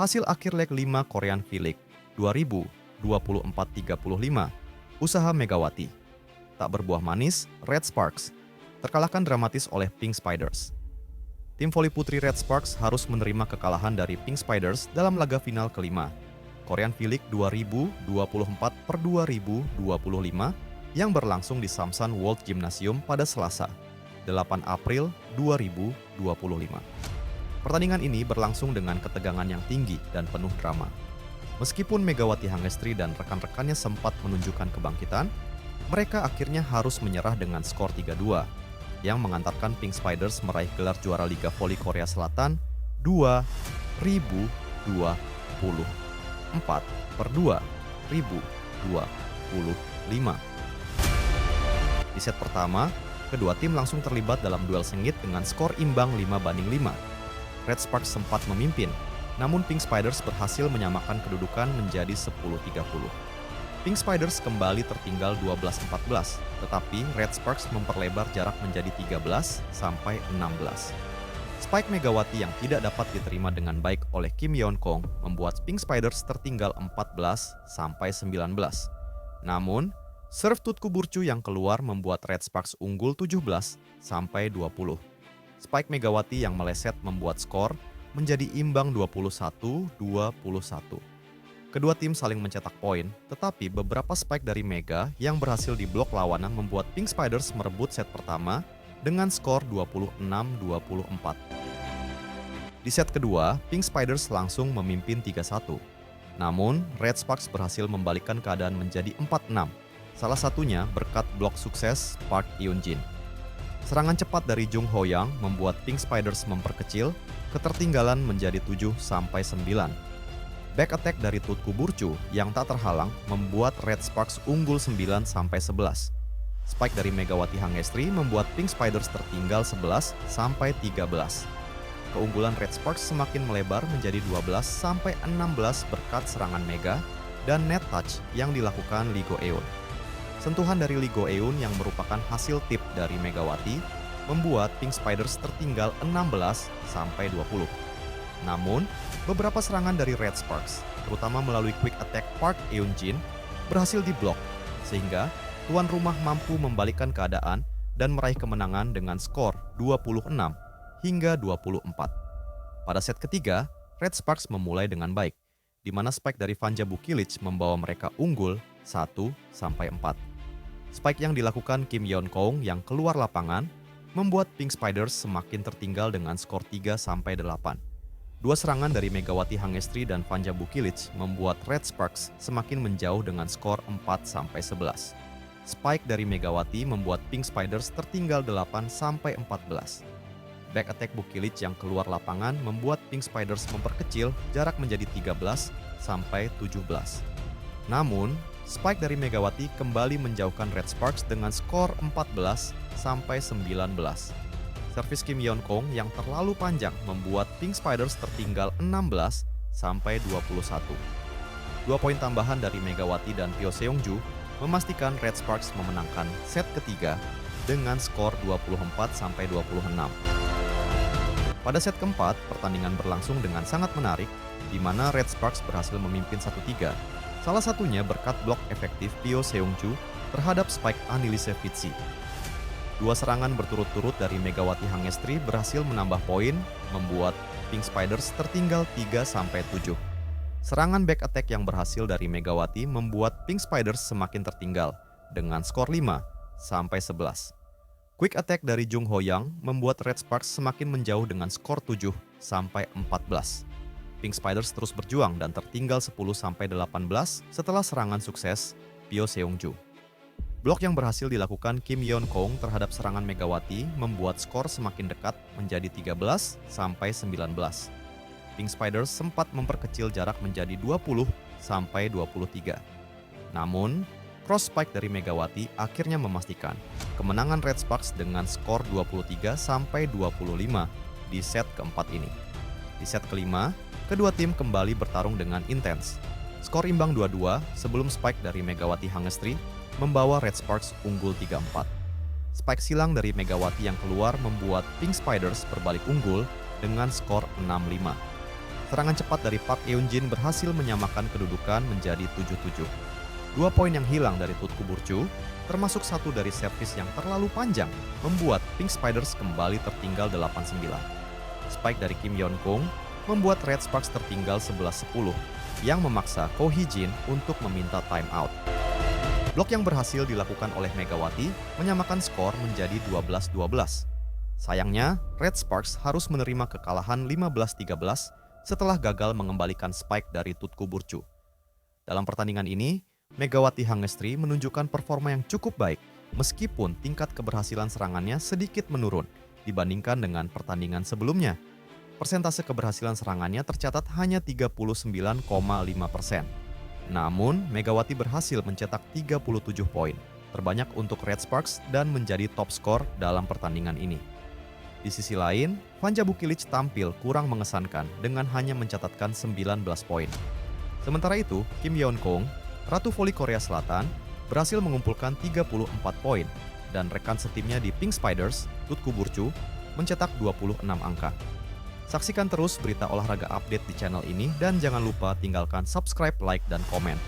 Hasil akhir leg 5 Korean V-League 2024-35, usaha Megawati. Tak berbuah manis, Red Sparks terkalahkan dramatis oleh Pink Spiders. Tim voli putri Red Sparks harus menerima kekalahan dari Pink Spiders dalam laga final kelima Korean V-League 2024-2025 yang berlangsung di Samsan World Gymnasium pada Selasa, 8 April 2025. Pertandingan ini berlangsung dengan ketegangan yang tinggi dan penuh drama. Meskipun Megawati Hangestri dan rekan-rekannya sempat menunjukkan kebangkitan, mereka akhirnya harus menyerah dengan skor 3-2, yang mengantarkan Pink Spiders meraih gelar juara Liga Voli Korea Selatan 2024/2025. Di set pertama, kedua tim langsung terlibat dalam duel sengit dengan skor imbang 5-5. Red Sparks sempat memimpin, namun Pink Spiders berhasil menyamakan kedudukan menjadi 10-30. Pink Spiders kembali tertinggal 12-14, tetapi Red Sparks memperlebar jarak menjadi 13-16. Spike Megawati yang tidak dapat diterima dengan baik oleh Kim Yeon Kong membuat Pink Spiders tertinggal 14-19. Namun, serve Tutku Burcu yang keluar membuat Red Sparks unggul 17-20. Spike Megawati yang meleset membuat skor menjadi imbang 21-21. Kedua tim saling mencetak poin, tetapi beberapa spike dari Mega yang berhasil diblok lawanan membuat Pink Spiders merebut set pertama dengan skor 26-24. Di set kedua, Pink Spiders langsung memimpin 3-1. Namun, Red Sparks berhasil membalikkan keadaan menjadi 4-6, salah satunya berkat blok sukses Park Eun-jin. Serangan cepat dari Jung Ho-yang membuat Pink Spiders memperkecil ketertinggalan menjadi 7-9. Back attack dari Tutku Burcu yang tak terhalang membuat Red Sparks unggul 9-11. Spike dari Megawati Hangestri membuat Pink Spiders tertinggal 11-13. Keunggulan Red Sparks semakin melebar menjadi 12-16 berkat serangan Mega dan net touch yang dilakukan Lee Go-eun. Sentuhan dari Lee Go-eun yang merupakan hasil tip dari Megawati membuat Pink Spiders tertinggal 16-20. Namun, beberapa serangan dari Red Sparks, terutama melalui quick attack Park Eun-jin, berhasil diblok, sehingga tuan rumah mampu membalikkan keadaan dan meraih kemenangan dengan skor 26-24. Pada set ketiga, Red Sparks memulai dengan baik, di mana spike dari Vanja Bukilic membawa mereka unggul 1-4. Spike yang dilakukan Kim Yeon Kong yang keluar lapangan membuat Pink Spiders semakin tertinggal dengan skor 3-8. Dua serangan dari Megawati Hangestri dan Vanja Bukilic membuat Red Sparks semakin menjauh dengan skor 4-11. Spike dari Megawati membuat Pink Spiders tertinggal 8-14. Back attack Bukilic yang keluar lapangan membuat Pink Spiders memperkecil jarak menjadi 13-17. Namun, spike dari Megawati kembali menjauhkan Red Sparks dengan skor 14-19. Servis Kim Yeon Kong yang terlalu panjang membuat Pink Spiders tertinggal 16-21. 2 poin tambahan dari Megawati dan Pyo Seong-ju memastikan Red Sparks memenangkan set ketiga dengan skor 24-26. Pada set keempat, pertandingan berlangsung dengan sangat menarik, di mana Red Sparks berhasil memimpin 1-3. Salah satunya berkat blok efektif Pyo Seong-ju terhadap spike Annelise Fitzy. Dua serangan berturut-turut dari Megawati Hangestri berhasil menambah poin, membuat Pink Spiders tertinggal 3-7. Serangan back attack yang berhasil dari Megawati membuat Pink Spiders semakin tertinggal dengan skor 5-11. Quick attack dari Jung Ho-yang membuat Red Sparks semakin menjauh dengan skor 7-14. Pink Spiders terus berjuang dan tertinggal 10-18 setelah serangan sukses Pyo Seong-ju. Blok yang berhasil dilakukan Kim Yeon Kong terhadap serangan Megawati membuat skor semakin dekat menjadi 13-19. Pink Spiders sempat memperkecil jarak menjadi 20-23. Namun, cross spike dari Megawati akhirnya memastikan kemenangan Red Sparks dengan skor 23-25 di set keempat ini. Di set kelima, kedua tim kembali bertarung dengan intens. Skor imbang 2-2 sebelum spike dari Megawati Hangestri membawa Red Sparks unggul 3-4. Spike silang dari Megawati yang keluar membuat Pink Spiders berbalik unggul dengan skor 6-5. serangan cepat dari Park Eun-jin berhasil menyamakan kedudukan menjadi 7-7. 2 poin yang hilang dari Tutku Burcu, termasuk satu dari servis yang terlalu panjang, membuat Pink Spiders kembali tertinggal 8-9. Spike dari Kim Yeon-kung membuat Red Sparks tertinggal 11-10, yang memaksa Ko Hee-jin untuk meminta timeout. Blok yang berhasil dilakukan oleh Megawati menyamakan skor menjadi 12-12. Sayangnya, Red Sparks harus menerima kekalahan 15-13 setelah gagal mengembalikan Spike dari Tutku Burcu. Dalam pertandingan ini, Megawati Hangestri menunjukkan performa yang cukup baik meskipun tingkat keberhasilan serangannya sedikit menurun dibandingkan dengan pertandingan sebelumnya. Persentase keberhasilan serangannya tercatat hanya 39,5%. Namun, Megawati berhasil mencetak 37 poin, terbanyak untuk Red Sparks dan menjadi top skor dalam pertandingan ini. Di sisi lain, Vanja Bukilic tampil kurang mengesankan dengan hanya mencatatkan 19 poin. Sementara itu, Kim Yeon-kung, Ratu Voli Korea Selatan, berhasil mengumpulkan 34 poin dan rekan setimnya di Pink Spiders, Tutku Burcu, mencetak 26 angka. Saksikan terus berita olahraga update di channel ini dan jangan lupa tinggalkan subscribe, like, dan komen.